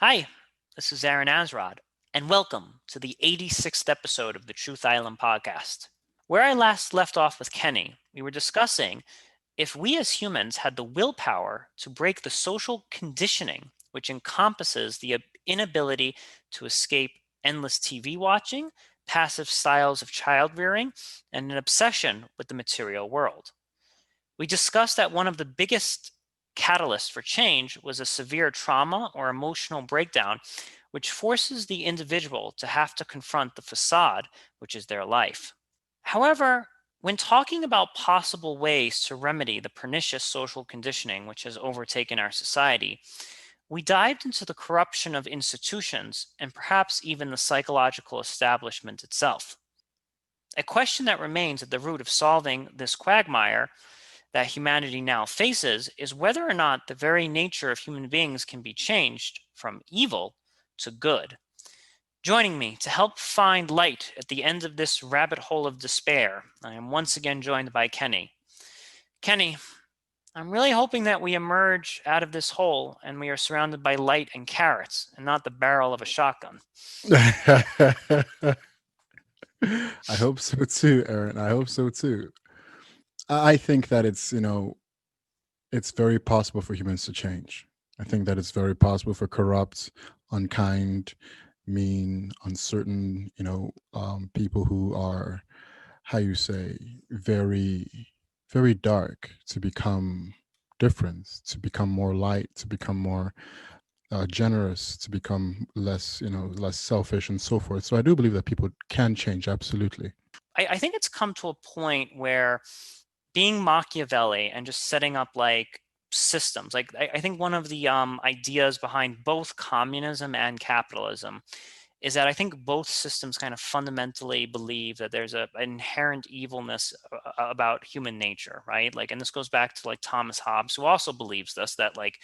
Hi, this is Aaron Azrod, and welcome to the 86th episode of the Truth Island podcast. Where I last left off with Kenny, we were discussing if we as humans had the willpower to break the social conditioning which encompasses the inability to escape endless TV watching, passive styles of child rearing, and an obsession with the material world. We discussed that one of the biggest catalysts for change was a severe trauma or emotional breakdown, which forces the individual to have to confront the facade, which is their life. However, when talking about possible ways to remedy the pernicious social conditioning which has overtaken our society, we dived into the corruption of institutions and perhaps even the psychological establishment itself. A question that remains at the root of solving this quagmire that humanity now faces is whether or not the very nature of human beings can be changed from evil to good. Joining me to help find light at the end of this rabbit hole of despair, I am once again joined by Kenny. Kenny, I'm really hoping that we emerge out of this hole and we are surrounded by light and carrots and not the barrel of a shotgun. I hope so too, Aaron. I hope so too. I think that it's very possible for humans to change. I think that it's very possible for corrupt, unkind, mean, uncertain, people who are, how you say, very, very dark to become different, to become more light, to become more generous, to become less, less selfish and so forth. So I do believe that people can change, absolutely. I think it's come to a point where being Machiavelli and just setting up like systems, like I think one of the ideas behind both communism and capitalism is that I think both systems kind of fundamentally believe that there's an inherent evilness about human nature, right? Like, and this goes back to like Thomas Hobbes, who also believes this, that like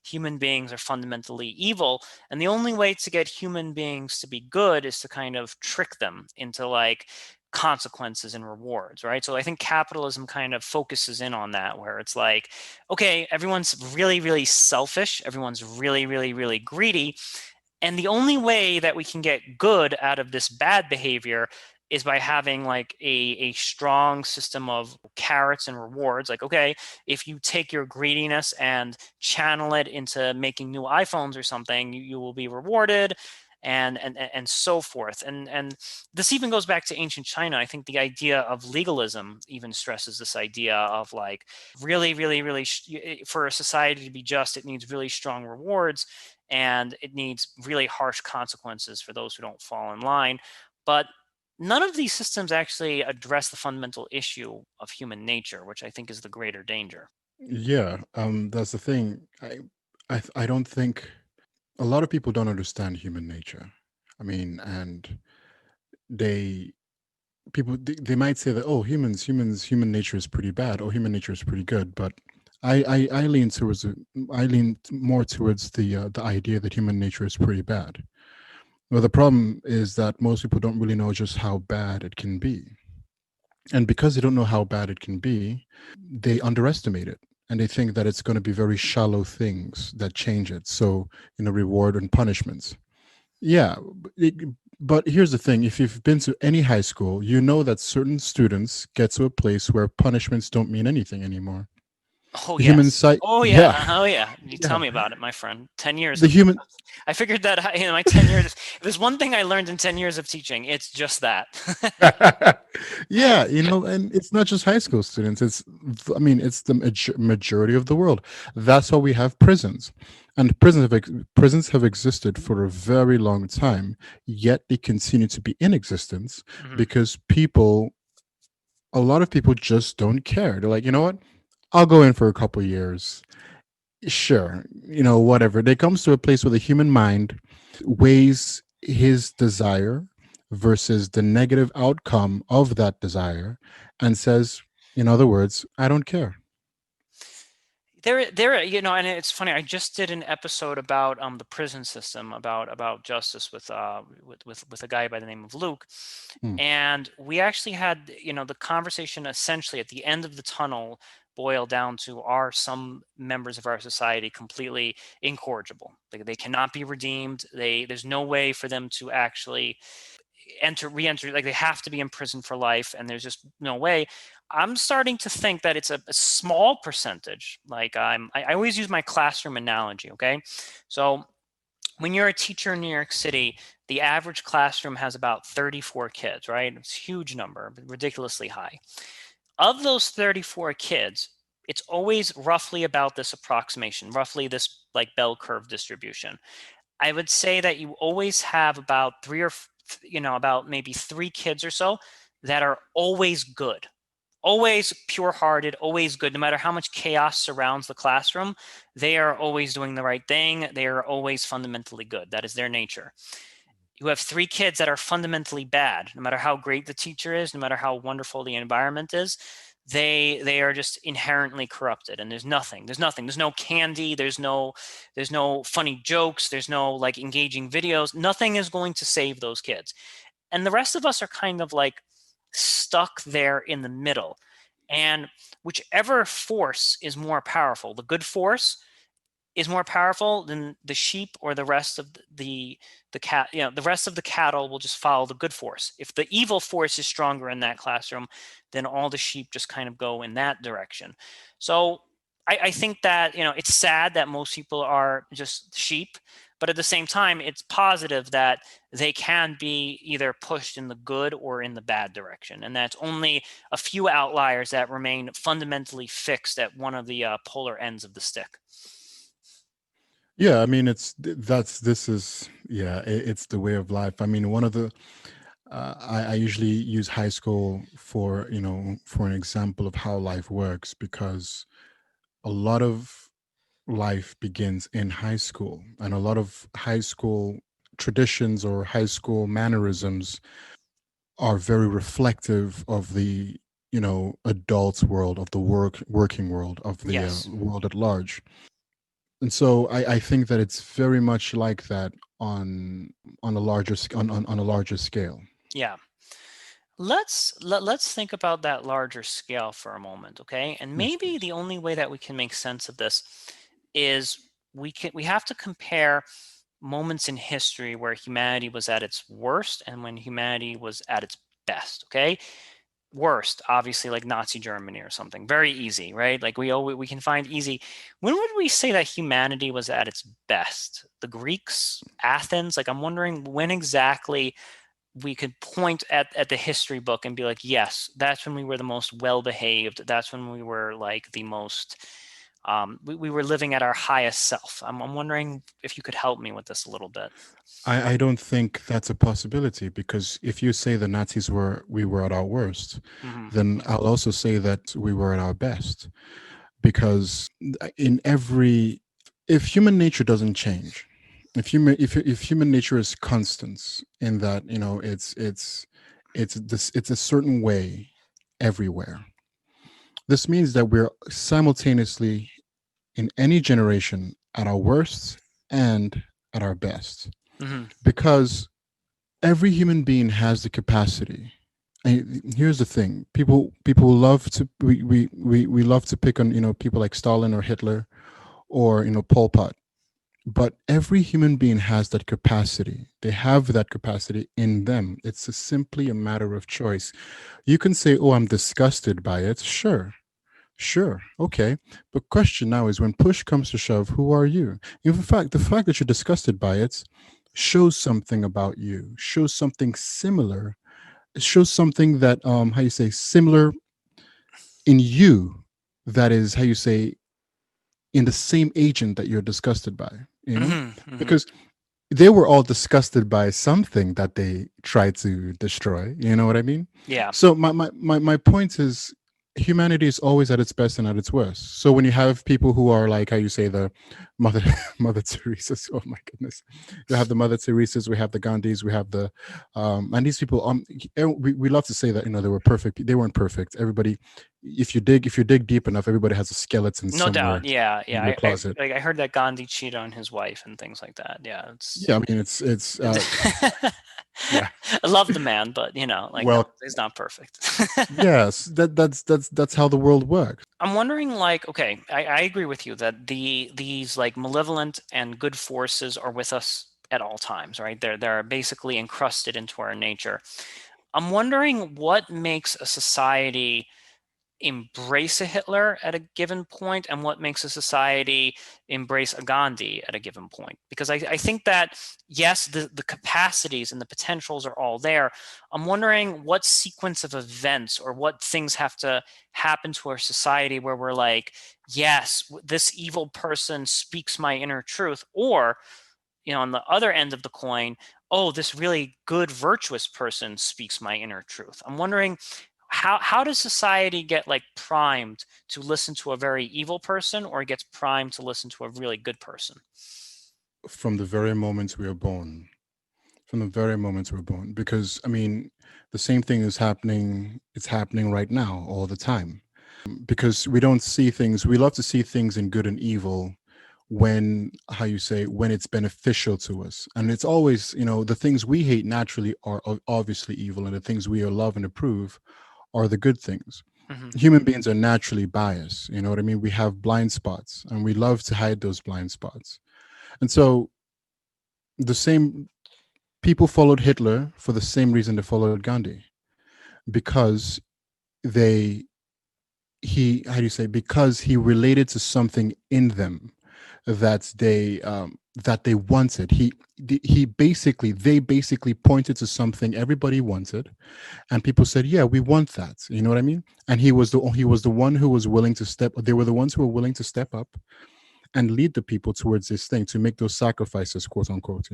human beings are fundamentally evil. And the only way to get human beings to be good is to kind of trick them into like consequences and rewards, right? So I think capitalism kind of focuses in on that, where it's like, okay, everyone's really, really selfish, everyone's really, really, really greedy, and the only way that we can get good out of this bad behavior is by having like a strong system of carrots and rewards. Like, okay, if you take your greediness and channel it into making new iPhones or something, you will be rewarded, and so forth. And this even goes back to ancient China. I think the idea of legalism even stresses this idea of like really, really, really for a society to be just, it needs really strong rewards and it needs really harsh consequences for those who don't fall in line. But none of these systems actually address the fundamental issue of human nature, which I think is the greater danger. Yeah, that's the thing. I don't think a lot of people don't understand human nature. I mean, and they they might say that, oh, human nature is pretty bad, or human nature is pretty good, but I lean towards I lean more towards the idea that human nature is pretty bad. Well, the problem is that most people don't really know just how bad it can be. And because they don't know how bad it can be, they underestimate it. And they think that it's going to be very shallow things that change it. So, reward and punishments. Yeah. it- but here's the thing, if you've been to any high school, you know that certain students get to a place where punishments don't mean anything anymore. Oh The human yes. psych, Oh yeah, yeah. Oh yeah. You tell yeah. me about it, my friend. 10 years The of human, I figured that in my 10 years. If there's one thing I learned in 10 years of teaching, it's just that. yeah, and it's not just high school students. I mean, it's the majority of the world. That's why we have prisons, and prisons have existed for a very long time. Yet they continue to be in existence Mhm. because a lot of people just don't care. They're like, you know what? I'll go in for a couple years. Sure, whatever. They comes to a place where the human mind weighs his desire versus the negative outcome of that desire and says, in other words, I don't care. And it's funny. I just did an episode about the prison system, about justice with a guy by the name of Luke, Hmm. and we actually had the conversation essentially at the end of the tunnel boil down to, are some members of our society completely incorrigible? Like they cannot be redeemed. There's no way for them to actually re-enter, like they have to be in prison for life, and there's just no way. I'm starting to think that it's a small percentage. Like I always use my classroom analogy. Okay, so when you're a teacher in New York City, the average classroom has about 34 kids, right? It's a huge number, ridiculously high. Of those 34 kids, it's always roughly about this approximation, roughly this like bell curve distribution. I would say that you always have about about maybe three kids or so that are always good, always pure hearted, always good. No matter how much chaos surrounds the classroom, they are always doing the right thing. They are always fundamentally good. That is their nature. You have three kids that are fundamentally bad. No matter how great the teacher is, no matter how wonderful the environment is, they are just inherently corrupted, and there's no candy, there's no funny jokes, there's no like engaging videos. Nothing is going to save those kids, and the rest of us are kind of like stuck there in the middle. And whichever force is more powerful, the good force is more powerful than the sheep, or the rest of the cat, the rest of the cattle will just follow the good force. If the evil force is stronger in that classroom, then all the sheep just kind of go in that direction. So I think that it's sad that most people are just sheep, but at the same time it's positive that they can be either pushed in the good or in the bad direction, and that's only a few outliers that remain fundamentally fixed at one of the polar ends of the stick. Yeah, I mean, that's this is yeah, it's the way of life. I mean, one of the I usually use high school for for an example of how life works, because a lot of life begins in high school, and a lot of high school traditions or high school mannerisms are very reflective of the adult world, of the working world, of the Yes. world at large. And so I think that it's very much like that on a on a larger scale. Yeah. Let's think about that larger scale for a moment, okay? And Yes, maybe please. the only way that we can make sense of this is we have to compare moments in history where humanity was at its worst and when humanity was at its best, okay? Worst, obviously, like Nazi Germany or something. Very easy, right? Like we can find easy. When would we say that humanity was at its best? The Greeks, Athens? Like I'm wondering when exactly we could point at the history book and be like, yes, that's when we were the most well behaved. That's when we were like the most, we were living at our highest self. I'm wondering if you could help me with this a little bit. I don't think that's a possibility, because if you say the Nazis were we were at our worst, Hmm. then I'll also say that we were at our best, because in every if human nature doesn't change, if human nature is constant in that it's a certain way everywhere. This means that we're simultaneously in any generation at our worst and at our best, Hmm. because every human being has the capacity. And here's the thing: people love to we love to pick on people like Stalin or Hitler or Pol Pot, but every human being has that capacity. They have that capacity in them. It's simply a matter of choice. You can say, "Oh, I'm disgusted by it." Sure, sure, okay. But question now is, when push comes to shove, who are you? In fact, the fact that you're disgusted by it shows something about you, shows something similar. It shows something that how you say similar in you, that is how you say in the same agent that you're disgusted by, Hmm. Hmm. because they were all disgusted by something that they tried to destroy. You know what I mean? Yeah. So my point is, humanity is always at its best and at its worst. So when you have people who are like how you say Mother Mother Teresa's. Oh my goodness, you have the Mother Teresa's, we have the Gandhis, we have the and these people. We love to say that they were perfect. They weren't perfect. Everybody, if you dig deep enough, everybody has a skeleton No doubt. somewhere Yeah, in yeah. their I closet. like I heard that Gandhi cheated on his wife and things like that. Yeah, Yeah, I mean it's I yeah. love the man, but like no, Well, he's not perfect. yes, that's how the world works. I'm wondering, like, okay, I agree with you that these like malevolent and good forces are with us at all times, right? They're basically encrusted into our nature. I'm wondering what makes a society embrace a Hitler at a given point and what makes a society embrace a Gandhi at a given point. Because I think that, yes, the capacities and the potentials are all there. I'm wondering what sequence of events or what things have to happen to our society where we're like, yes, this evil person speaks my inner truth. Or on the other end of the coin, oh, this really good, virtuous person speaks my inner truth. I'm wondering how does society get like primed to listen to a very evil person or gets primed to listen to a really good person? From the very moment we are born. From the very moment we're born, because I mean, the same thing is happening. It's happening right now, all the time. Because we don't see things. We love to see things in good and evil when, how you say, when it's beneficial to us, and it's always, the things we hate naturally are obviously evil, and the things we love and approve are the good things. Hmm. Human beings are naturally biased. You know what I mean? We have blind spots, and we love to hide those blind spots. And so the same people followed Hitler for the same reason they followed Gandhi, because they he how do you say, because he related to something in them that they wanted. They basically pointed to something everybody wanted, and people said, yeah, we want that. You know what I mean? And he was the one who was willing to step. They were the ones who were willing to step up and lead the people towards this thing, to make those sacrifices, quote unquote.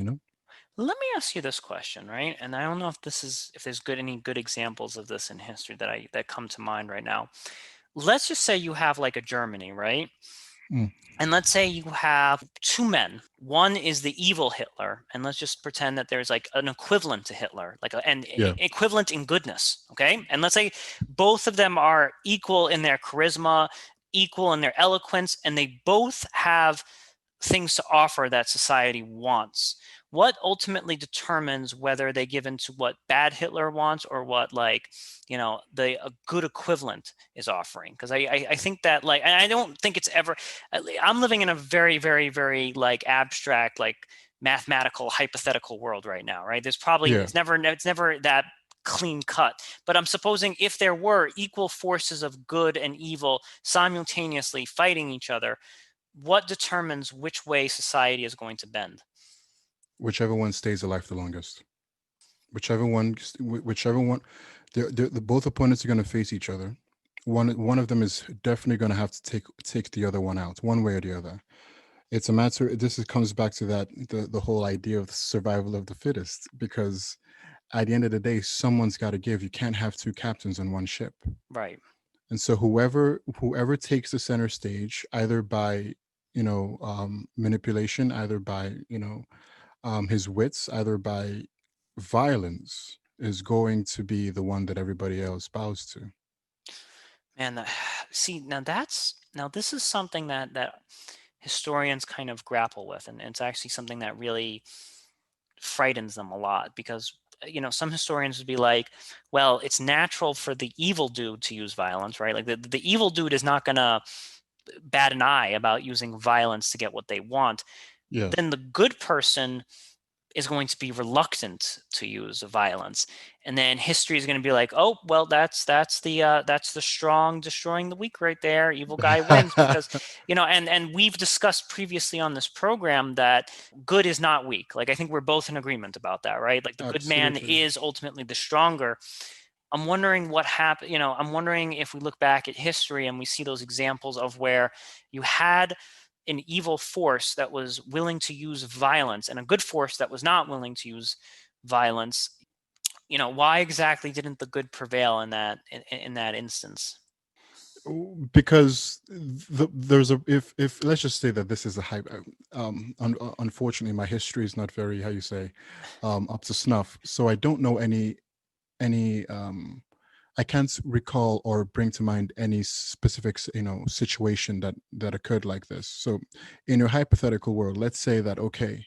Let me ask you this question, right? And I don't know if there's any good examples of this in history that come to mind right now. Let's just say you have like a Germany, right? Mm, And let's say you have two men. One is the evil Hitler, and let's just pretend that there's like an equivalent to Hitler, like an yeah. equivalent in goodness. Okay. And let's say both of them are equal in their charisma, equal in their eloquence, and they both have things to offer that society wants. What ultimately determines whether they give into what bad Hitler wants or what, like, the a good equivalent is offering? Because I think that, like, and I don't think it's ever. I'm living in a very, very, very like abstract, like mathematical, hypothetical world right now, right? There's probably Yeah. it's never that clean cut. But I'm supposing if there were equal forces of good and evil simultaneously fighting each other, what determines which way society is going to bend? Whichever one stays alive the longest. Whichever one, the both opponents are going to face each other. One of them is definitely going to have to take the other one out, one way or the other. It's a matter. Comes back to that, the whole idea of survival of the fittest, because at the end of the day, someone's got to give. You can't have two captains on one ship. Right. And so whoever takes the center stage, either by manipulation, either by his wits, either by violence, is going to be the one that everybody else bows to. And see, now this is something that historians kind of grapple with, and it's actually something that really frightens them a lot because some historians would be like, well, it's natural for the evil dude to use violence, right? Like the evil dude is not going to bat an eye about using violence to get what they want. Yeah. Then the good person is going to be reluctant to use violence, and then history is going to be like, oh well, that's the strong destroying the weak right there, evil guy wins. Because and we've discussed previously on this program that good is not weak. Like, I think we're both in agreement about that, right? Like, the good man Absolutely. is ultimately the stronger. I'm wondering what happened. I'm wondering if we look back at history and we see those examples of where you had an evil force that was willing to use violence and a good force that was not willing to use violence. Why exactly didn't the good prevail in that instance? Because there's a if let's just say that this is a hype. Unfortunately, my history is not very, how you say, up to snuff. So I don't know any I can't recall or bring to mind any specific situation that occurred like this. So in your hypothetical world, let's say that, okay,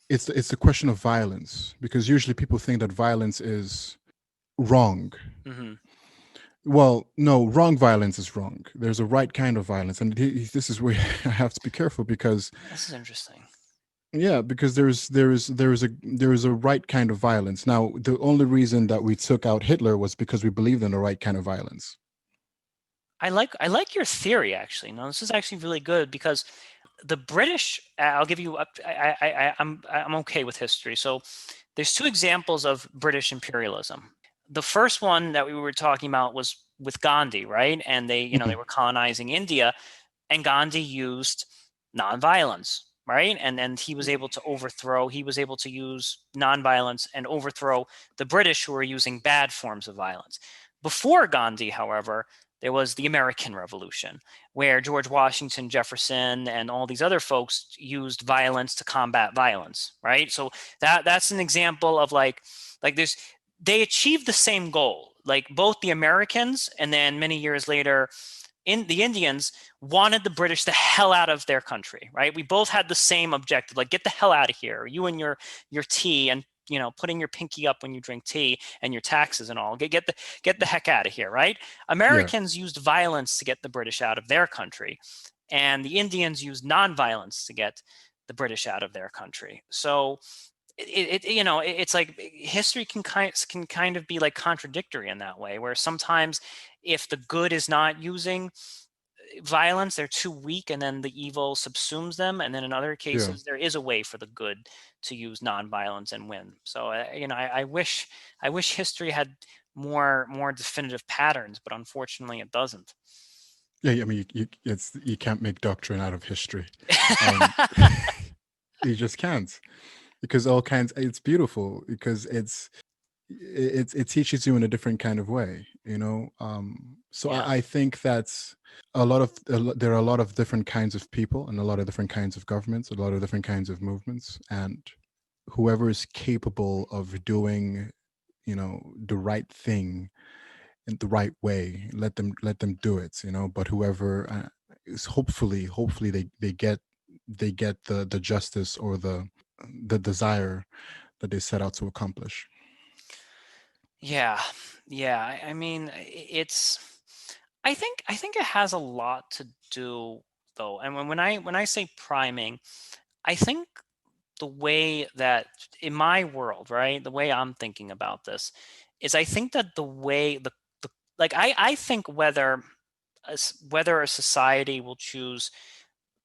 it's a question of violence, because usually people think that violence is wrong. Hmm. Well, no, wrong violence is wrong. There's a right kind of violence, and this is where I have to be careful, because This is interesting. yeah, because there is a right kind of violence. Now, the only reason that we took out Hitler was because we believed in the right kind of violence. I like your theory actually. No, this is actually really good because the British. I'll give you. I'm okay with history. So there's two examples of British imperialism. The first one that we were talking about was with Gandhi, right? And they Mhm. were colonizing India, and Gandhi used nonviolence, right? And he was able to use nonviolence and overthrow the British who were using bad forms of violence. Before Gandhi, however, there was the American Revolution, where George Washington, Jefferson, and all these other folks used violence to combat violence, right? So that's an example of like there's they achieved the same goal. Like both the Americans and then many years later in the Indians wanted the British the hell out of their country, right? We both had the same objective, like get the hell out of here. You and your tea and putting your pinky up when you drink tea and your taxes and all. Get the heck out of here, right? Yeah, Americans used violence to get the British out of their country, and the Indians used nonviolence to get the British out of their country. So it's like history can kind of be like contradictory in that way, where sometimes if the good is not using violence, they're too weak, and then the evil subsumes them. And then in other yeah, cases, there is a way for the good to use nonviolence and win. So I wish history had more definitive patterns, but unfortunately, it doesn't. yeah. I mean, you can't make doctrine out of history. Um, you just can't, because all kinds. It's beautiful because it teaches you in a different kind of way, so Yeah. I think that's there are a lot of different kinds of people and a lot of different kinds of governments, a lot of different kinds of movements, and whoever is capable of doing the right thing in the right way, let them do it, but whoever is, hopefully they get the justice or the desire that they set out to accomplish. Yeah. Yeah. I mean, I think it has a lot to do though. And when I say priming, I think the way that in my world, right, the way I'm thinking about this is I think that the like I think whether a society will choose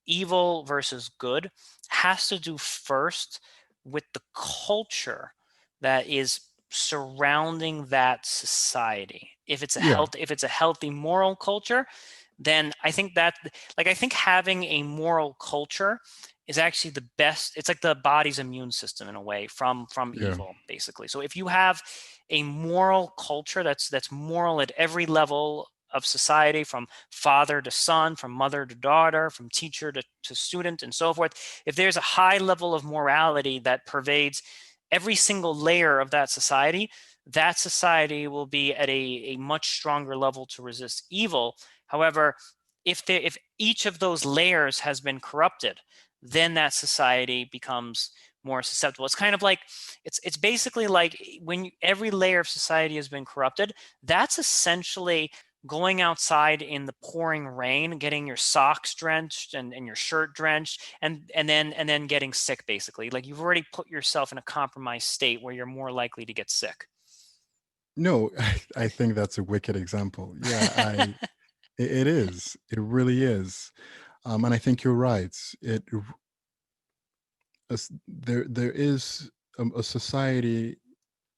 evil versus good has to do first with the culture that is surrounding that society. Yeah, If it's a healthy moral culture, then I think having a moral culture is actually the best. It's like the body's immune system in a way from yeah. evil, basically. So if you have a moral culture that's moral at every level of society, from father to son, from mother to daughter, from teacher to student, and so forth. If there's a high level of morality that pervades every single layer of that society will be at a much stronger level to resist evil. However, if each of those layers has been corrupted, then that society becomes more susceptible. It's kind of like it's basically like when every layer of society has been corrupted, that's essentially going outside in the pouring rain, getting your socks drenched and your shirt drenched, and then getting sick, basically. Like you've already put yourself in a compromised state where you're more likely to get sick. No, I think that's a wicked example. Yeah, it is. It really is. And I think you're right. There is a society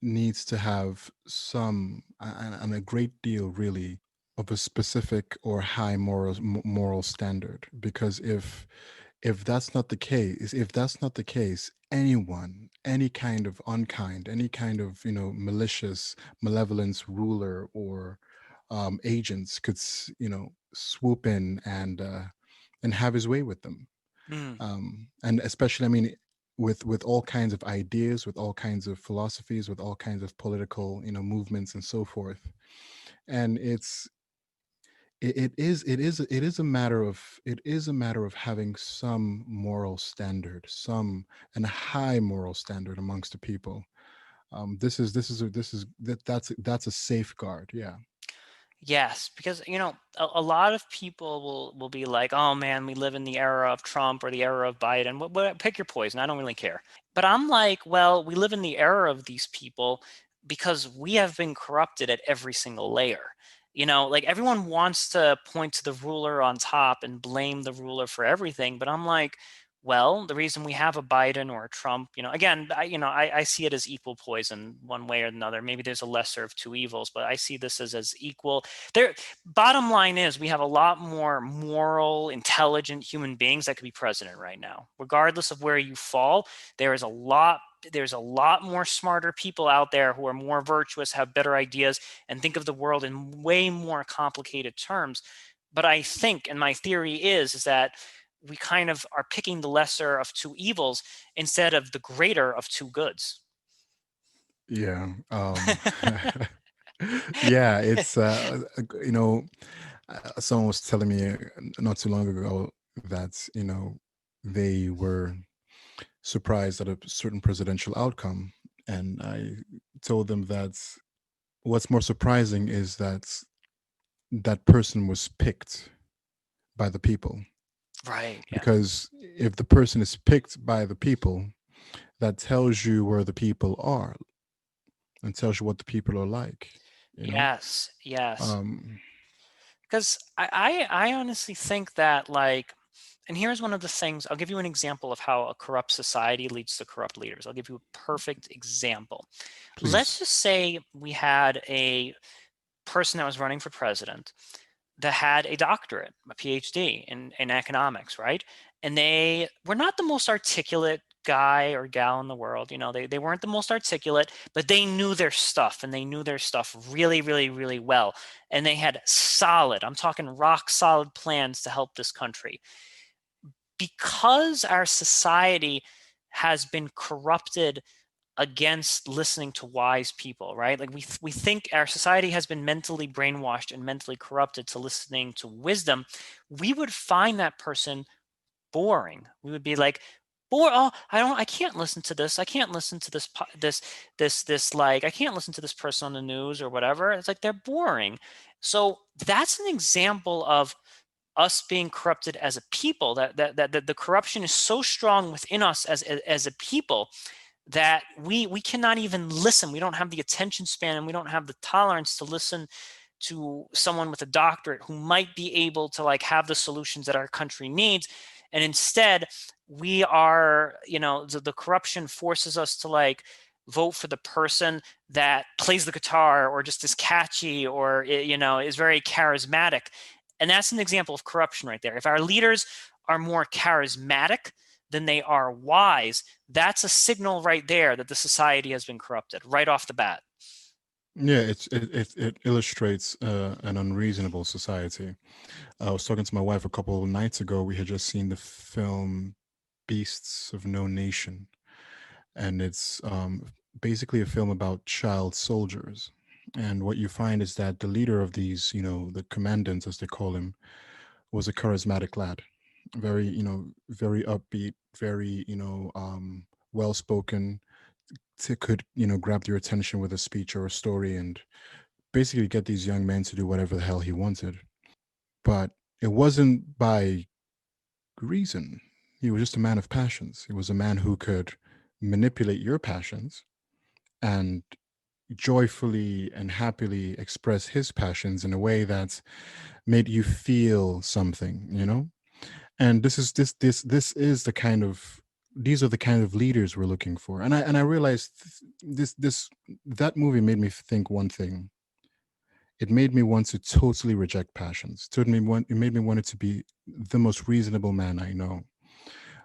needs to have some and a great deal, really, of a specific or high moral standard, because if that's not the case, anyone, any kind of unkind, any kind of malicious malevolence ruler, or agents could swoop in and have his way with them. Mm. And especially, I mean, with all kinds of ideas, with all kinds of philosophies, with all kinds of political movements and so forth. And it is a matter of having some moral standard, some and a high moral standard amongst the people. That's a safeguard. Yeah. Yes, because a lot of people will be like, "Oh man, we live in the era of Trump or the era of Biden. Pick your poison. I don't really care." But I'm like, well, we live in the era of these people because we have been corrupted at every single layer. Like everyone wants to point to the ruler on top and blame the ruler for everything, but I'm like, well, the reason we have a Biden or a Trump, again, I see it as equal poison one way or another. Maybe there's a lesser of two evils, but I see this as equal. There, bottom line is we have a lot more moral, intelligent human beings that could be president right now. Regardless of where you fall, there is a lot there's a lot more smarter people out there who are more virtuous, have better ideas, and think of the world in way more complicated terms. But I think, and my theory is that we kind of are picking the lesser of two evils instead of the greater of two goods. Yeah. Yeah, it's someone was telling me not too long ago that they were surprised at a certain presidential outcome, and I told them that what's more surprising is that that person was picked by the people. Right. Yeah. Because if the person is picked by the people, that tells you where the people are and tells you what the people are like, you know? Yes. Yes. Um, Because I honestly think that, like, and here's one of the things, I'll give you an example of how a corrupt society leads to corrupt leaders. I'll give you a perfect example. please. Let's just say we had a person that was running for president that had a doctorate, a PhD in economics, right? And they were not the most articulate guy or gal in the world. They weren't the most articulate, but they knew their stuff and they knew their stuff really, really, really well. And they had solid, I'm talking rock solid plans to help this country. Because our society has been corrupted against listening to wise people, right? Like we think our society has been mentally brainwashed and mentally corrupted to listening to wisdom. We would find that person boring. We would be like, oh, I can't listen to this. I can't listen to like, I can't listen to this person on the news or whatever. It's like they're boring. So that's an example of us being corrupted as a people. That the corruption is so strong within us as a people that we cannot even listen. We don't have the attention span and we don't have the tolerance to listen to someone with a doctorate who might be able to like have the solutions that our country needs. And instead, we are, the corruption forces us to like vote for the person that plays the guitar or just is catchy or is very charismatic. And that's an example of corruption right there. If our leaders are more charismatic than they are wise, that's a signal right there that the society has been corrupted right off the bat. Yeah, it illustrates an unreasonable society. I was talking to my wife a couple of nights ago. We had just seen the film Beasts of No Nation, and it's basically a film about child soldiers. And what you find is that the leader of these, the commandants, as they call him, was a charismatic lad, very, very upbeat, very, well spoken. Could grab your attention with a speech or a story, and basically get these young men to do whatever the hell he wanted. But it wasn't by reason. He was just a man of passions. He was a man who could manipulate your passions and joyfully and happily express his passions in a way that made you feel something. And this is the kind of these are the kind of leaders we're looking for. And I realized this that movie made me think one thing. It made me want to totally reject passions. It made me want it to be the most reasonable man I know,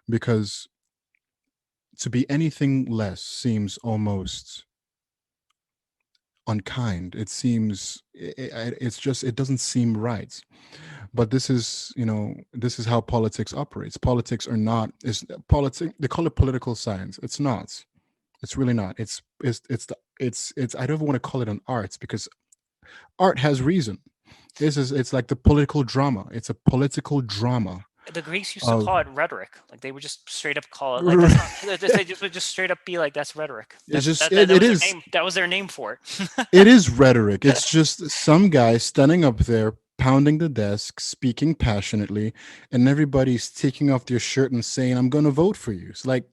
because to be anything less seems almost unkind. It seems it's just it doesn't seem right. But this is, this is how politics operates. Politics are not is politics. They call it political science. It's not. It's really not. It's I don't even want to call it an art, because art has reason. It's like the political drama. It's a political drama The Greeks used to of call it rhetoric. Like they would just straight up call it like that's not. They just would just straight up be like that's rhetoric. it's just That it was their is. name. That was their name for It it. is rhetoric. It's just some guy standing up there, pounding the desk, speaking passionately, and everybody's taking off their shirt and saying, "I'm going to vote for you." It's like,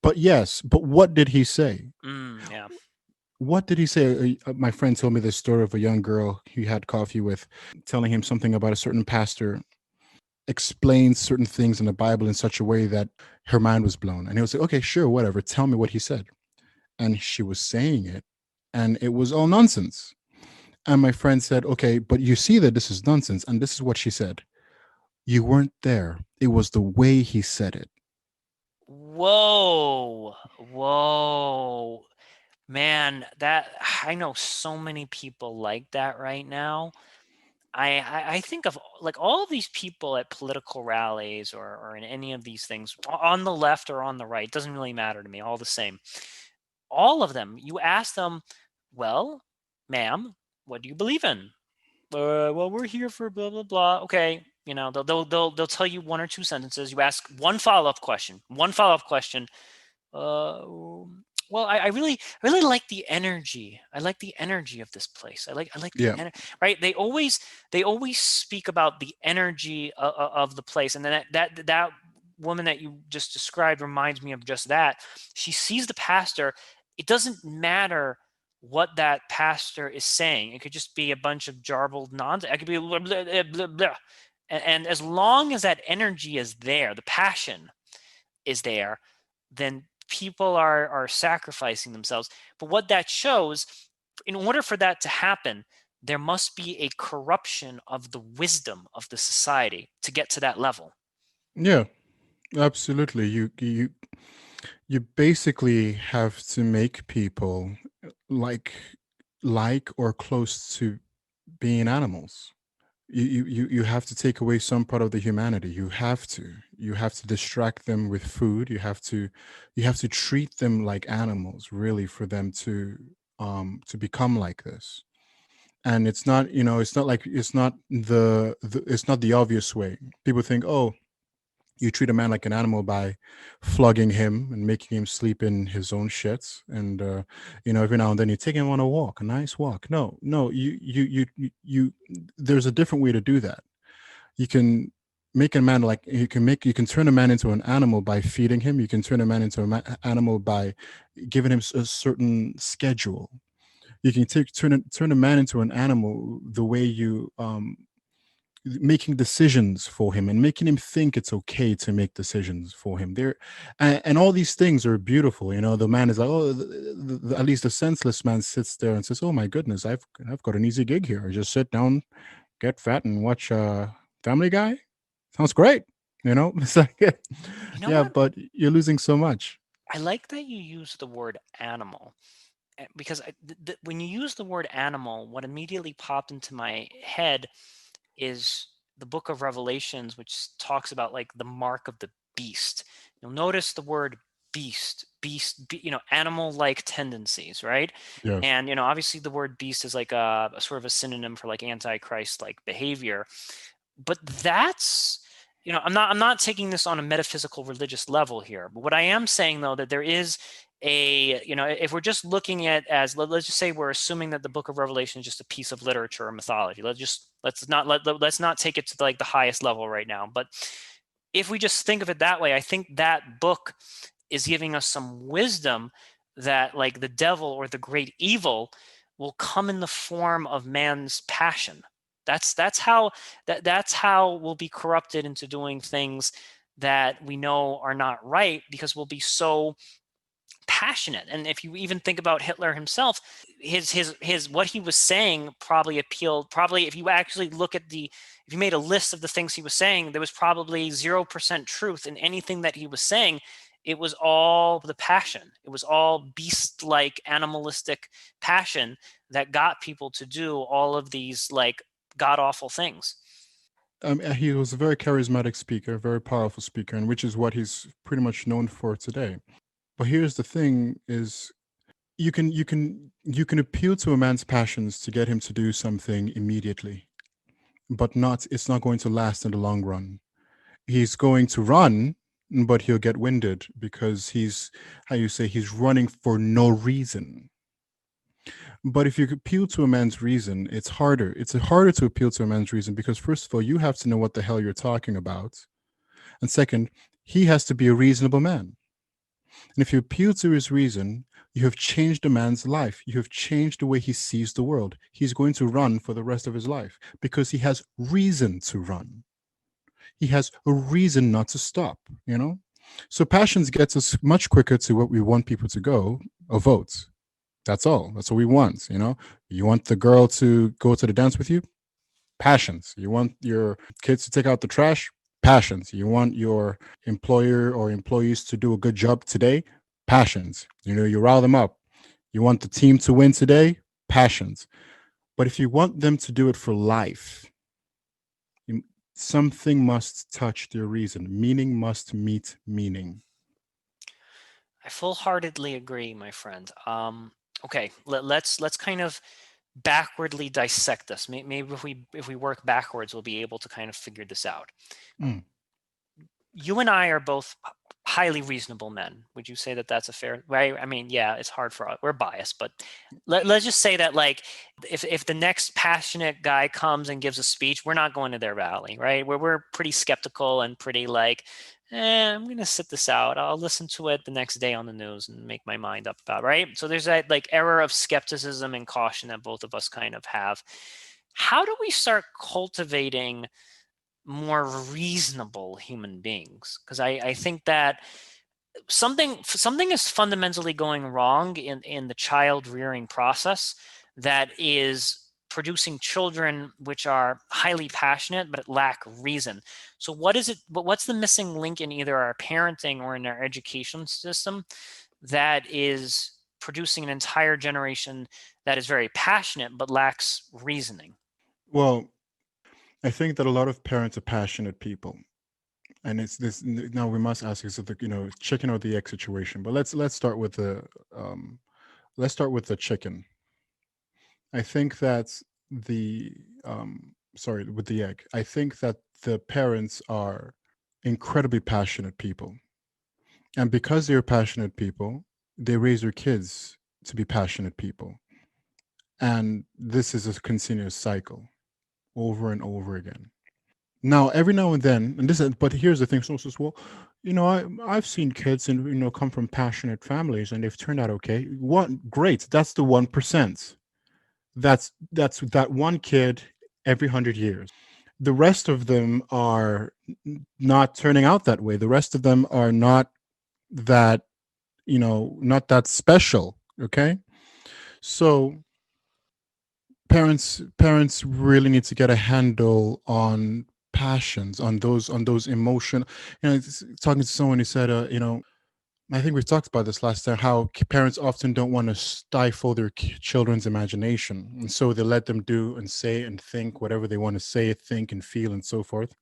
but yes, but what did he say? Yeah. What did he say? My friend told me this story of a young girl he had coffee with, telling him something about a certain pastor explained certain things in the Bible in such a way that her mind was blown. And he was like, "Okay, sure, whatever. Tell me what he said." And she was saying it, and it was all nonsense. And my friend said, "Okay, but you see that this is nonsense." And this is what she said: "You weren't there. It was the way he said it." Whoa. Whoa. Man, that I know so many people like that right now. I think of like all of these people at political rallies or in any of these things on the left or on the right, doesn't really matter to me, all the same. All of them, you ask them, well, ma'am, what do you believe in? Well, we're here for blah blah blah. Okay, they'll tell you one or two sentences. You ask one follow up question. One follow up question. Well, I really like the energy. I like the energy of this place. I like the Yeah. energy. Right? They always speak about the energy of the place, and then that woman that you just described reminds me of just that. She sees the pastor. It doesn't matter what that pastor is saying. It could just be a bunch of jarbled nonsense. It could be blah, blah, blah, blah, blah. And as long as that energy is there, the passion is there, then people are sacrificing themselves. But what that shows, in order for that to happen, there must be a corruption of the wisdom of the society to get to that level. Yeah, absolutely. You basically have to make people like like or close to being animals. You have to take away some part of the humanity. You have to distract them with food. You have to treat them like animals, really, for them to become like this. And it's not like it's not the obvious way. People think, oh, you treat a man like an animal by flogging him and making him sleep in his own shit, and every now and then you take him on a walk, a nice walk. No, no, you there's a different way to do that. You can make a man like you can turn a man into an animal by feeding him. You can turn a man into an animal by giving him a certain schedule. You can turn a man into an animal the way you making decisions for him and making him think it's okay to make decisions for him there. And all these things are beautiful. The man is like, oh, at least the senseless man sits there and says, oh my goodness, I've got an easy gig here. I just sit down, get fat, and watch Family Guy. Sounds great. It's like, You know yeah, what? but you're losing so much. I like that you use the word animal because when you use the word animal, what immediately popped into my head is the book of Revelations, which talks about like the mark of the beast. You'll notice the word beast, animal-like tendencies, right? Yes. And obviously the word beast is like a sort of a synonym for like antichrist-like behavior. But that's I'm not taking this on a metaphysical religious level here. But what I am saying though that there is if we're just looking at as let's just say we're assuming that the book of Revelation is just a piece of literature or mythology. Let's not take it to like the highest level right now. But if we just think of it that way, I think that book is giving us some wisdom that like the devil or the great evil will come in the form of man's passion. That's how we'll be corrupted into doing things that we know are not right because we'll be so passionate. And if you even think about Hitler himself, his what he was saying probably appealed. Probably, if you actually look at if you made a list of the things he was saying, there was probably 0% truth in anything that he was saying. It was all the passion. It was all beast-like, animalistic passion that got people to do all of these like god-awful things. He was a very charismatic speaker, very powerful speaker, and which is what he's pretty much known for today. But here's the thing: is you can appeal to a man's passions to get him to do something immediately, but not it's not going to last in the long run. He's going to run, but he'll get winded because he's, how you say, he's running for no reason. But if you appeal to a man's reason, it's harder. It's harder to appeal to a man's reason because, first of all, you have to know what the hell you're talking about. And second, he has to be a reasonable man. And if you appeal to his reason, you have changed a man's life. You have changed the way he sees the world. He's going to run for the rest of his life because he has reason to run. He has a reason not to stop, you know? So passions gets us much quicker to what we want people to go, a vote. That's all. That's what we want, you know? You want the girl to go to the dance with you? Passions. You want your kids to take out the trash? Passions. You want your employer or employees to do a good job today? Passions. You know, you rile them up. You want the team to win today? Passions. But if you want them to do it for life, something must touch their reason. Meaning must meet meaning. I full-heartedly agree, my friend. Okay, let's kind of backwardly dissect this. Maybe if we work backwards, we'll be able to kind of figure this out. Mm. You and I are both highly reasonable men. Would you say that that's a fair, right? I mean, yeah, it's hard for us. We're biased, but let's just say that like if the next passionate guy comes and gives a speech, we're not going to their rally, right? We're pretty skeptical and pretty like, I'm going to sit this out. I'll listen to it the next day on the news and make my mind up about, right? So there's that like error of skepticism and caution that both of us kind of have. How do we start cultivating more reasonable human beings? Because I think that something is fundamentally going wrong in the child rearing process that is producing children which are highly passionate but lack reason. So what is it, but what's the missing link in either our parenting or in our education system that is producing an entire generation that is very passionate but lacks reasoning? Well, I think that a lot of parents are passionate people, and it's this. Now we must ask: is it the, chicken or the egg situation? But let's start with the um, let's start with the chicken. I think that the sorry, with the egg. I think that the parents are incredibly passionate people, and because they're passionate people, they raise their kids to be passionate people, and this is a continuous cycle over and over again. Now, every now and then, and this is, but here's the thing. Someone says, "Well, I've seen kids and come from passionate families, and they've turned out okay. What great? That's the 1%. That's that one kid every 100 years. The rest of them are not turning out that way. The rest of them are not that not that special. Okay, so parents really need to get a handle on passions, on those emotion. Talking to someone who said, I think we've talked about this last time, how parents often don't want to stifle their children's imagination, and so they let them do and say and think whatever they want to say, think and feel and so forth.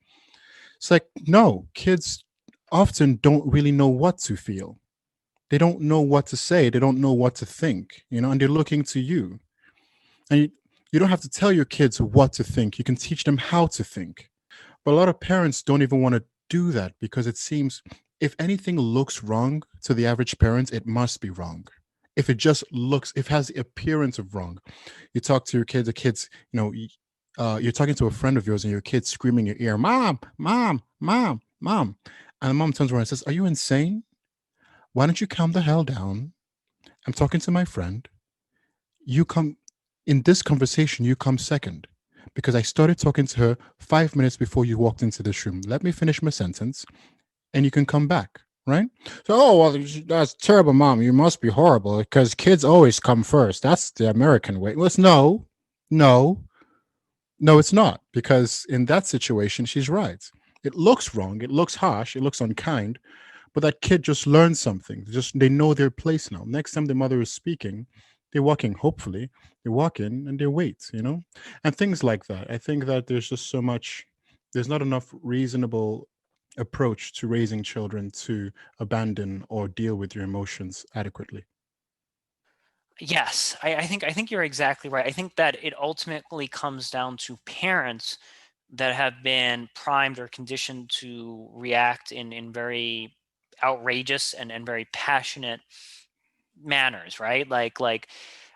It's like, no, kids often don't really know what to feel. They don't know what to say, they don't know what to think, and they're looking to you. And you don't have to tell your kids what to think. You can teach them how to think. But a lot of parents don't even want to do that because it seems if anything looks wrong to the average parent, it must be wrong. If it just looks, if it has the appearance of wrong. You talk to your kids, the kids, you're talking to a friend of yours and your kid's screaming in your ear, "Mom, mom, mom, mom." And the mom turns around and says, "Are you insane? Why don't you calm the hell down? I'm talking to my friend. You come in this conversation, you come second because I started talking to her 5 minutes before you walked into this room. Let me finish my sentence and you can come back." Right? So, oh, well, that's terrible, mom. You must be horrible because kids always come first. That's the American way. Well, no, no, no, it's not, because in that situation, she's right. It looks wrong. It looks harsh. It looks unkind. but that kid just learned something. Just they know their place now. Next time the mother is speaking, they walk in. Hopefully, they walk in and they wait. And things like that. I think that there's just so much. There's not enough reasonable approach to raising children to abandon or deal with your emotions adequately. Yes, I think you're exactly right. I think that it ultimately comes down to parents that have been primed or conditioned to react in very outrageous and very passionate manners, right?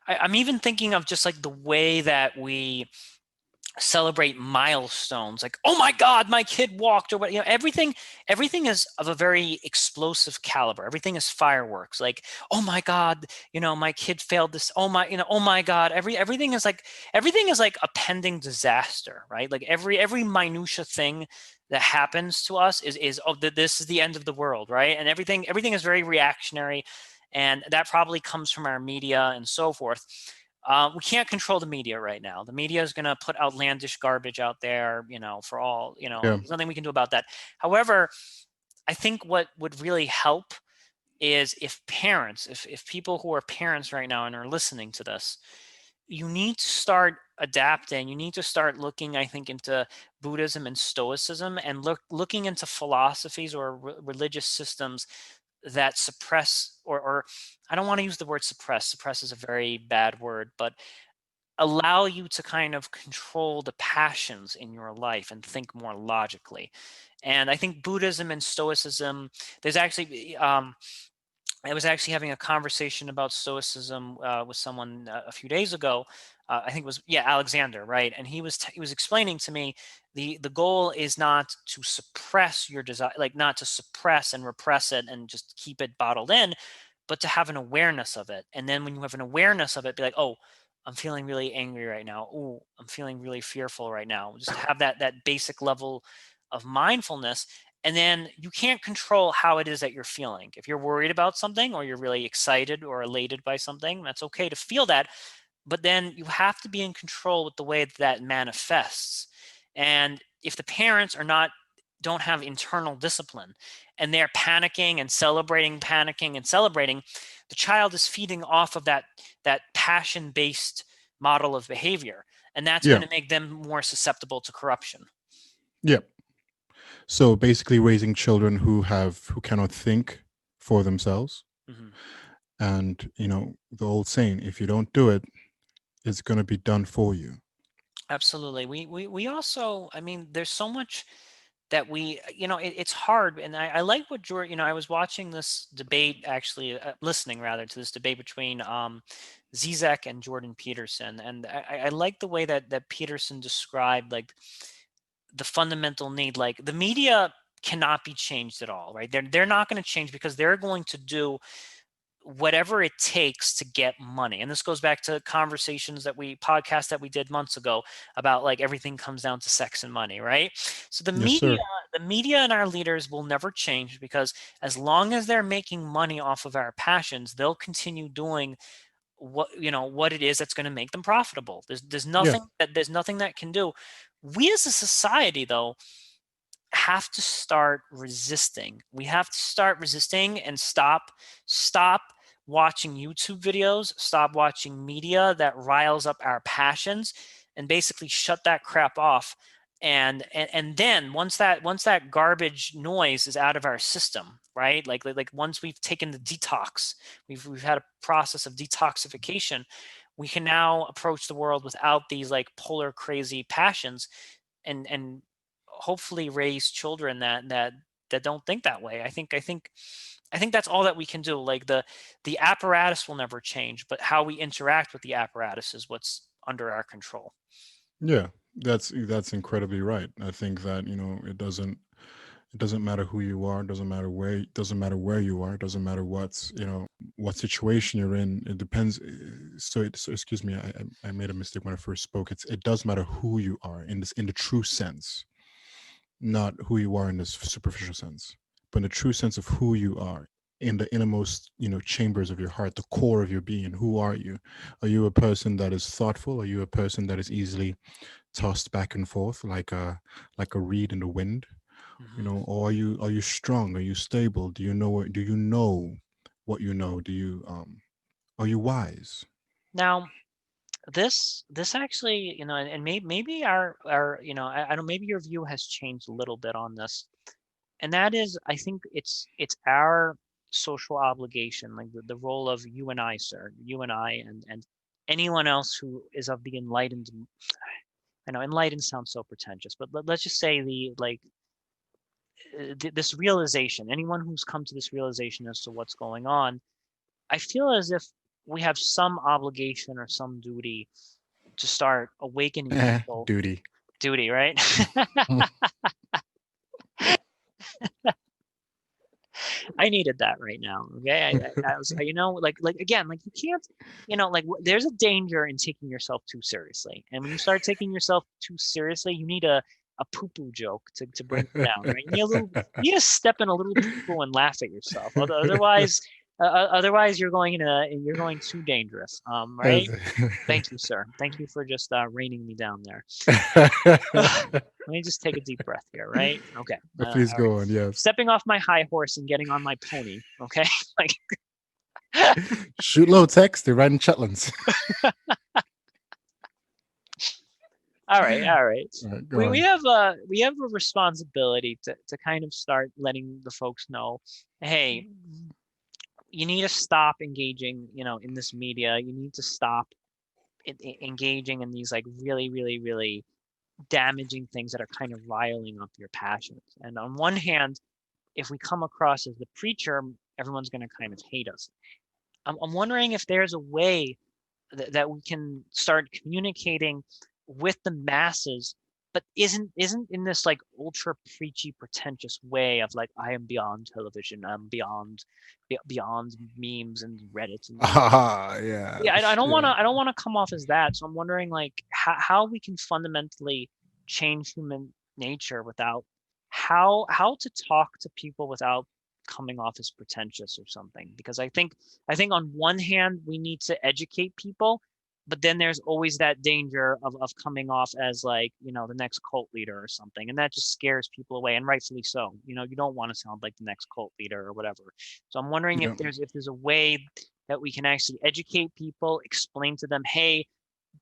I'm even thinking of just like the way that we celebrate milestones, like, oh my god, my kid walked, or what, everything is of a very explosive caliber. Everything is fireworks, like, oh my god, my kid failed this, oh my god, everything is like a pending disaster, right? Like every minutia thing that happens to us is oh, this is the end of the world, right? And everything is very reactionary, and that probably comes from our media and so forth. We can't control the media right now. The media is going to put outlandish garbage out there, for all, Yeah, there's nothing we can do about that. However, I think what would really help is if parents, if people who are parents right now and are listening to this, you need to start adapting. You need to start looking, I think, into Buddhism and Stoicism, and looking into philosophies or religious systems that suppress, or I don't want to use the word suppress. Suppress is a very bad word, but allow you to kind of control the passions in your life and think more logically. And I think Buddhism and Stoicism, there's actually, I was actually having a conversation about Stoicism with someone a few days ago. I think it was, yeah, Alexander, right? And he was explaining to me the goal is not to suppress your desire, like not to suppress and repress it and just keep it bottled in, but to have an awareness of it. And then when you have an awareness of it, be like, oh, I'm feeling really angry right now. Oh, I'm feeling really fearful right now. Just have that basic level of mindfulness. And then you can't control how it is that you're feeling. If you're worried about something, or you're really excited or elated by something, that's okay to feel that. But then you have to be in control with the way that manifests. And if the parents don't have internal discipline, and they're panicking and celebrating, the child is feeding off of that passion based model of behavior, and that's going yeah, to make them more susceptible to corruption. yeah. So basically, raising children who cannot think for themselves, Hmm. and the old saying, if you don't do it, it's going to be done for you. Absolutely. We also, I mean, there's so much that it's hard. And I like what George, I was watching this debate, actually, listening rather to this debate between Zizek and Jordan Peterson. And I like the way that Peterson described, like, the fundamental need. Like, the media cannot be changed at all, right? They're not going to change, because they're going to do whatever it takes to get money. And this goes back to podcasts that we did months ago about, like, everything comes down to sex and money, right? So the Yes, media, sir. the media and our leaders will never change, because as long as they're making money off of our passions, they'll continue doing what it is that's going to make them profitable. Yeah, There's nothing that can do. We as a society, though, have to start resisting. We have to start resisting and stop watching YouTube videos, stop watching media that riles up our passions, and basically shut that crap off. And then once that garbage noise is out of our system, right? Like once we've taken the detox, we've had a process of detoxification, we can now approach the world without these, like, polar crazy passions, and hopefully raise children that don't think that way. I think that's all that we can do. Like, the apparatus will never change, but how we interact with the apparatus is what's under our control. yeah. That's incredibly right. I think that it doesn't matter who you are, it doesn't matter where you are, it doesn't matter what situation you're in. It depends. So excuse me, I made a mistake when I first spoke. It does matter who you are in the true sense, not who you are in this superficial sense, but in the true sense of who you are in the innermost chambers of your heart, the core of your being. Who are you? Are you a person that is thoughtful? Are you a person that is easily tossed back and forth like a reed in the wind? Mhm. or are you strong? Are you stable? Do you know what you know? Are you wise? Now, this actually, and maybe our, I don't, maybe your view has changed a little bit on this, and that is, I think it's our social obligation, like the role of you and I, sir, you and I, and anyone else who is of the enlightened. I know enlightened sounds so pretentious, but let's just say the like this realization. Anyone who's come to this realization as to what's going on, I feel as if we have some obligation or some duty to start awakening people. Duty. Duty, right? I needed that right now. Okay, I was, like again, like you can't, like there's a danger in taking yourself too seriously, and when you start taking yourself too seriously, you need a poo poo joke to bring you down, right? You need to step in a little poo poo and laugh at yourself. Otherwise you're going too dangerous. Right? Thank you, sir. Thank you for just reining me down there. Let me just take a deep breath here, right? Okay. Please All right. go on. Yes. Stepping off my high horse and getting on my pony. Okay. Like, Shoot low text. They're riding Shetlands. all right, all right. All right, go We on. we have a responsibility to kind of start letting the folks know, hey, you need to stop engaging, in this media. You need to stop engaging in these like really, really, really damaging things that are kind of riling up your passions. And on one hand, if we come across as the preacher, everyone's going to kind of hate us. I'm wondering if there's a way that we can start communicating with the masses, but isn't in this like ultra preachy, pretentious way of like I am beyond television, I'm beyond memes and Reddit and Ah, yeah, yeah, yeah. I don't want to come off as that. So I'm wondering like how we can fundamentally change human nature without how to talk to people without coming off as pretentious or something. Because I think on one hand we need to educate people, but then there's always that danger of coming off as like, the next cult leader or something. And that just scares people away, and rightfully so. You don't want to sound like the next cult leader or whatever. So I'm wondering Yeah. if there's a way that we can actually educate people, explain to them, hey,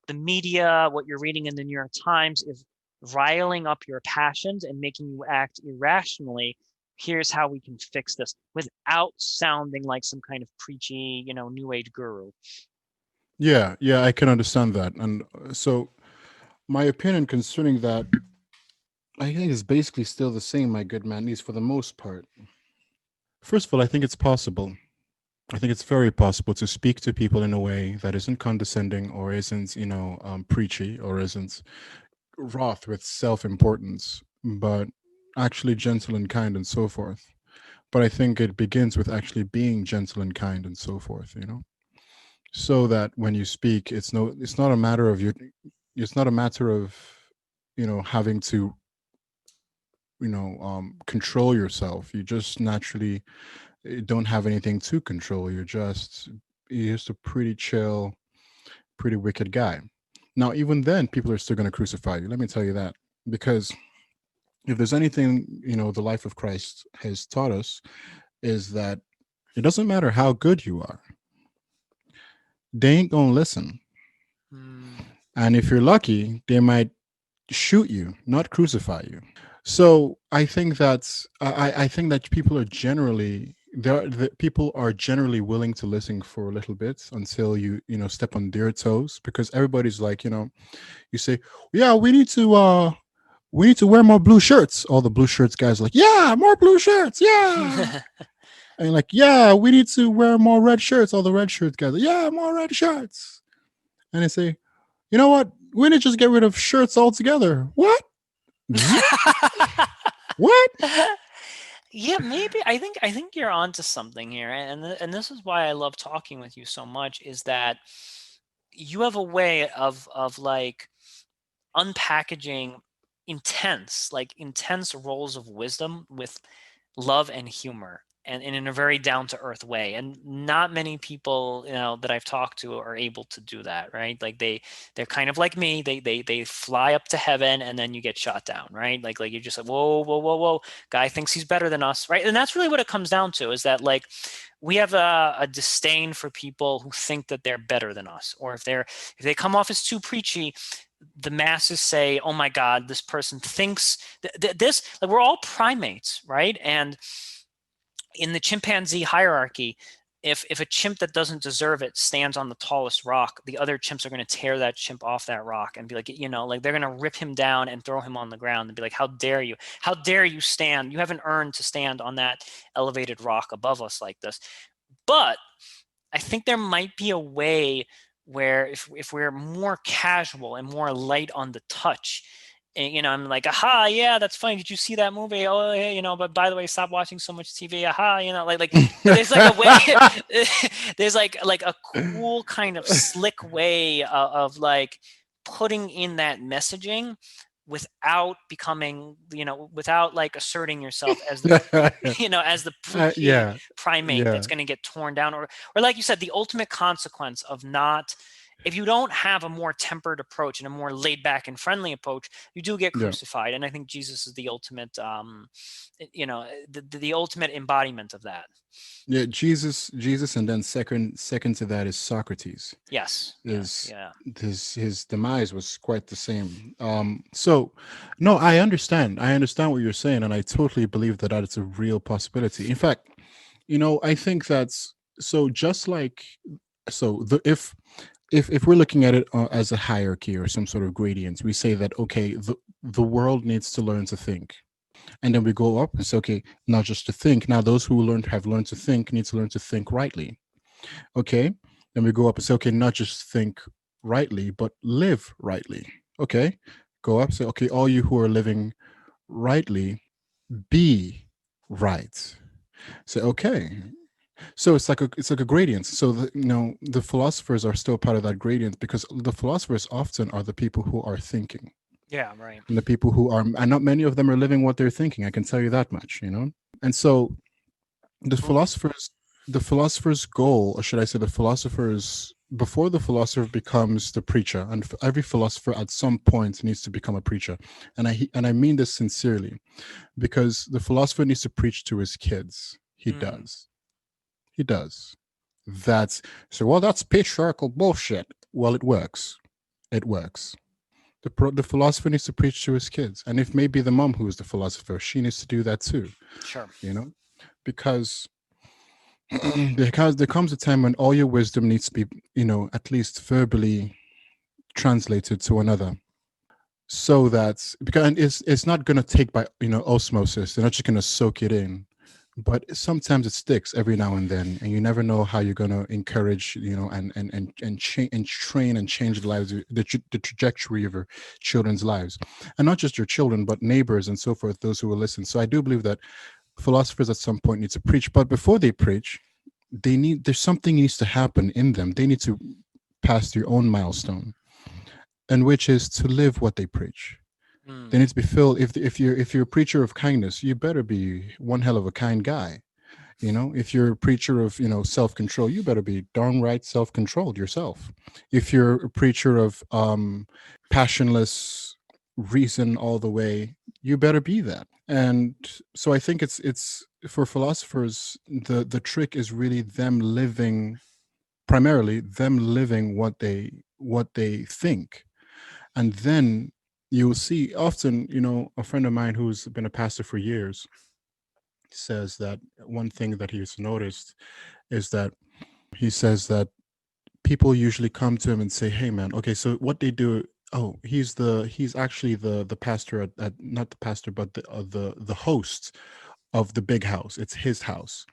the media, what you're reading in the New York Times is riling up your passions and making you act irrationally. Here's how we can fix this without sounding like some kind of preachy, new age guru. Yeah, yeah, I can understand that. And so my opinion concerning that, I think is basically still the same, my good man, at least for the most part. First of all, I think it's possible. I think it's very possible to speak to people in a way that isn't condescending or isn't, preachy or isn't wroth with self-importance, but actually gentle and kind and so forth. But I think it begins with actually being gentle and kind and so forth. So that when you speak, it's not a matter of it's not a matter of having to control yourself. You just naturally don't have anything to control. You're just a pretty chill, pretty wicked guy. Now even then people are still going to crucify you, let me tell you that, because if there's anything the life of Christ has taught us, is that it doesn't matter how good you are, they ain't gonna listen. Hmm. And if you're lucky, they might shoot you, not crucify you. So I think that people are generally people are generally willing to listen for a little bit until you step on their toes, because everybody's like, you say, yeah, we need to wear more blue shirts. All the blue shirts guys are like, yeah, more blue shirts, yeah. And like, yeah, we need to wear more red shirts. All the red shirts guys are, yeah, more red shirts. And they say, you know what? We need to just get rid of shirts altogether. What? Zzz, what? Yeah, maybe I think you're onto something here, and this is why I love talking with you so much, is that you have a way of like unpackaging intense roles of wisdom with love and humor. and in a very down to earth way. And not many people, that I've talked to are able to do that, right? Like they're kind of like me. They fly up to heaven and then you get shot down, right? Like you're just like, whoa, whoa, whoa, whoa, guy thinks he's better than us, right? And that's really what it comes down to, is that like we have a disdain for people who think that they're better than us, or if they come off as too preachy, the masses say, "Oh my God, this person thinks this." Like we're all primates, right? And in the chimpanzee hierarchy, if a chimp that doesn't deserve it stands on the tallest rock, the other chimps are going to tear that chimp off that rock and be like, like they're going to rip him down and throw him on the ground and be like, how dare you? How dare you stand? You haven't earned to stand on that elevated rock above us like this. But I think there might be a way where if we're more casual and more light on the touch, and, I'm like, aha, yeah, that's funny. Did you see that movie? Oh, yeah, but by the way, stop watching so much TV. Aha, like there's like a way, there's like a cool kind of slick way of like putting in that messaging without becoming, without like asserting yourself as the as the preachy Yeah, primate yeah, that's going to get torn down, or like you said, the ultimate consequence of not, if you don't have a more tempered approach and a more laid back and friendly approach, you do get yeah. crucified. And I think Jesus is the ultimate, the ultimate embodiment of that. Yeah, Jesus, and then second to that is Socrates. Yes. Yes. Is Yeah. his demise was quite the same. So no, I understand what you're saying, and I totally believe that it's a real possibility. In fact, I think that's so. Just like so, if we're looking at it as a hierarchy or some sort of gradients, we say that okay, the world needs to learn to think, and then we go up and say okay, not just to think. Now those who have learned to think need to learn to think rightly. Okay. Then we go up and say, okay, not just think rightly, but live rightly. Okay. Go up, say, okay, all you who are living rightly, be right. Say, okay. So it's like a gradient. So the philosophers are still part of that gradient because the philosophers often are the people who are thinking. Yeah. Right. And the people who are, and not many of them are living what they're thinking. I can tell you that much, And so the Well, philosophers the philosopher's goal, or should I say the philosopher's, before the philosopher becomes the preacher, and every philosopher at some point needs to become a preacher, and I mean this sincerely, because the philosopher needs to preach to his kids. He mm, does. He does. That's so. Well, that's patriarchal bullshit. Well, it works. It works. The philosopher needs to preach to his kids, and if maybe the mom who is the philosopher, she needs to do that too. sure. You know, because because there comes a time when all your wisdom needs to be, at least verbally translated to another, so that because and it's not going to take by osmosis. They're not just going to soak it in, but sometimes it sticks every now and then, and you never know how you're going to encourage, and train and change the lives, the trajectory of your children's lives, and not just your children, but neighbors and so forth, those who will listen. So I do believe that philosophers at some point need to preach, but before they preach, there's something needs to happen in them. They need to pass their own milestone, and which is to live what they preach. They Mm, need to be filled. If you're a preacher of kindness, you better be one hell of a kind guy. If you're a preacher of self-control, you better be darn right self-controlled yourself. If you're a preacher of passionless reason all the way, you better be that. And so I think it's for philosophers, the trick is really them living, primarily them living what they think. And then you'll see often, a friend of mine who's been a pastor for years says that one thing that he's noticed is that he says that people usually come to him and say, hey man, okay, so what they do, oh, he's actually the pastor at not the pastor, but the host of the big house. It's his house.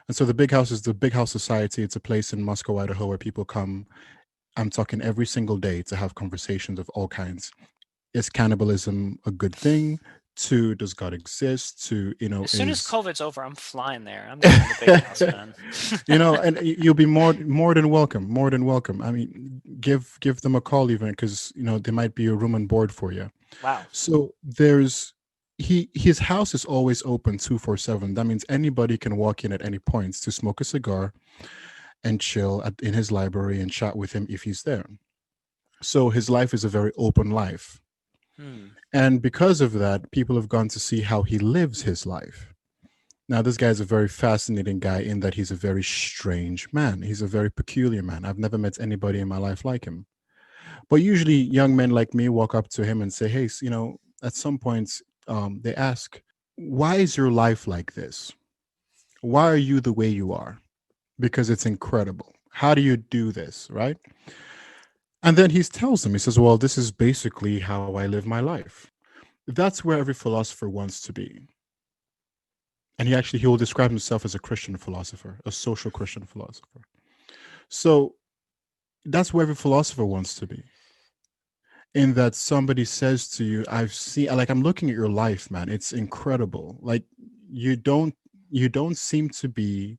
And so the big house is the Big House Society. It's a place in Moscow, Idaho, where people come, I'm talking every single day, to have conversations of all kinds. Is cannibalism a good thing? To, does God exist? To, as soon as is COVID's over, I'm flying there. I'm going to the big house, man. and you'll be more than welcome, more than welcome. I mean, give them a call even, because there might be a room and board for you. Wow. So there's his house is always open 247. That means anybody can walk in at any point to smoke a cigar and chill in his library and chat with him if he's there. So his life is a very open life. Hmm. And because of that, people have gone to see how he lives his life. Now, this guy is a very fascinating guy in that he's a very strange man. He's a very peculiar man. I've never met anybody in my life like him. But usually, young men like me walk up to him and say, "Hey, at some points, they ask, why is your life like this? Why are you the way you are? Because it's incredible. How do you do this?" Right? And then he tells them, he says, "Well, this is basically how I live my life." That's where every philosopher wants to be. And he will describe himself as a Christian philosopher, a social Christian philosopher. So that's where every philosopher wants to be. In that somebody says to you, "I've seen, like, I'm looking at your life, man. It's incredible. Like, you don't you don't seem to be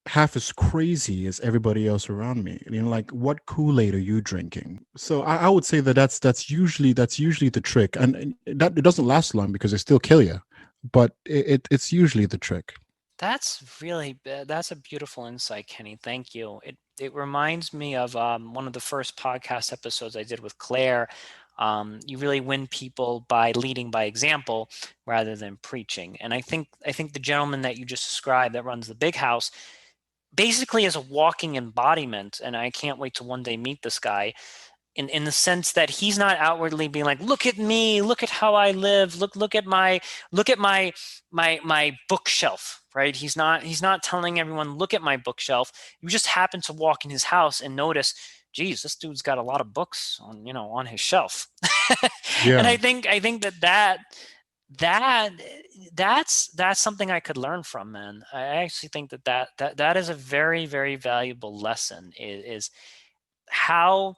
half as crazy as everybody else around me. Like, what Kool-Aid are you drinking?" So I would say that that's usually the trick, and that it doesn't last long because they still kill you, but it's usually the trick. That's a beautiful insight, Kenny. Thank you. It reminds me of one of the first podcast episodes I did with Claire. You really win people by leading by example rather than preaching. And I think the gentleman that you just described that runs the big house basically is a walking embodiment. And I can't wait to one day meet this guy in the sense that he's not outwardly being like, look at me, look at how I live, look at my bookshelf, right? He's not telling everyone, look at my bookshelf. You just happen to walk in his house and notice, geez, this dude's got a lot of books on his shelf. And Yeah. I think that that's something I could learn from, man. I actually think that is a very, very valuable lesson, is how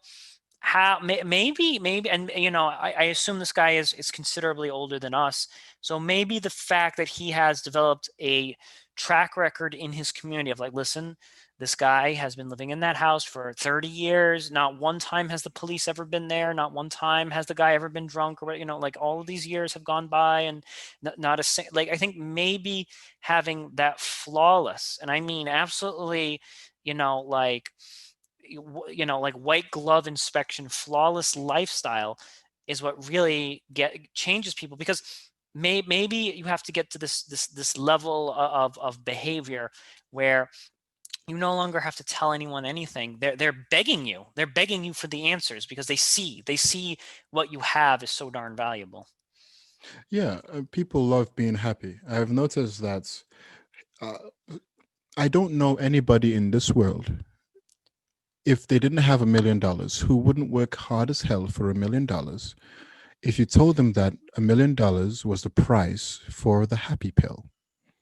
maybe, and I assume this guy is considerably older than us, so maybe the fact that he has developed a track record in his community of like, listen, this guy has been living in that house for 30 years, not one time has the police ever been there, not one time has the guy ever been drunk, or like all of these years have gone by, and not like, I think maybe having that flawless, and I mean absolutely, like, like white glove inspection, flawless lifestyle is what really changes people, because maybe you have to get to this level of behavior where you no longer have to tell anyone anything. They're begging you for the answers because they see what you have is so darn valuable. Yeah, people love being happy. I've noticed that uh, I don't know anybody in this world, if they didn't have $1 million, who wouldn't work hard as hell for $1 million if you told them that $1 million was the price for the happy pill.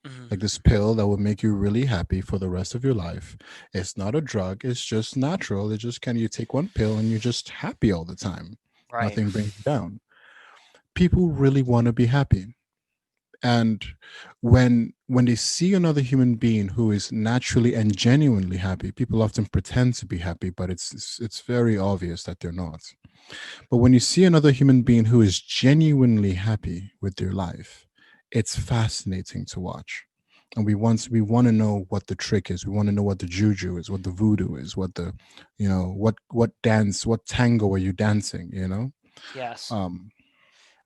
Mhm. Like this pill that will make you really happy for the rest of your life. It's not a drug, it's just natural. It just can you take one pill and you're just happy all the time. Right. Nothing brings you down. People really want to be happy. And when they see another human being who is naturally and genuinely happy, people often pretend to be happy, but it's very obvious that they're not. But when you see another human being who is genuinely happy with their life, it's fascinating to watch. And we want to know what the trick is. We want to know what the juju is, what the voodoo is, what the, what dance, what tango are you dancing, Yes. um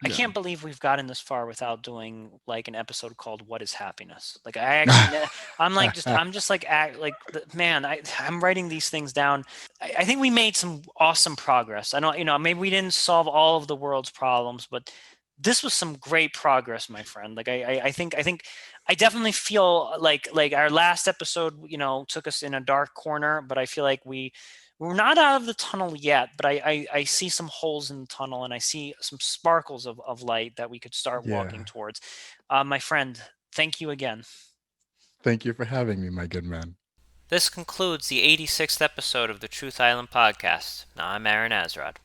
I yeah. can't believe we've gotten this far without doing like an episode called "What is Happiness." Like, I actually, I'm just like, man, I'm writing these things down. I think we made some awesome progress. I don't, maybe we didn't solve all of the world's problems, but this was some great progress, my friend. Like, I think I definitely feel like our last episode, took us in a dark corner, but I feel like we're not out of the tunnel yet, but I see some holes in the tunnel, and I see some sparkles of light that we could start walking Yeah. towards. My friend, thank you again. Thank you for having me, my good man. This concludes the 86th episode of the Truth Island podcast. Now, I'm Aaron Azrod.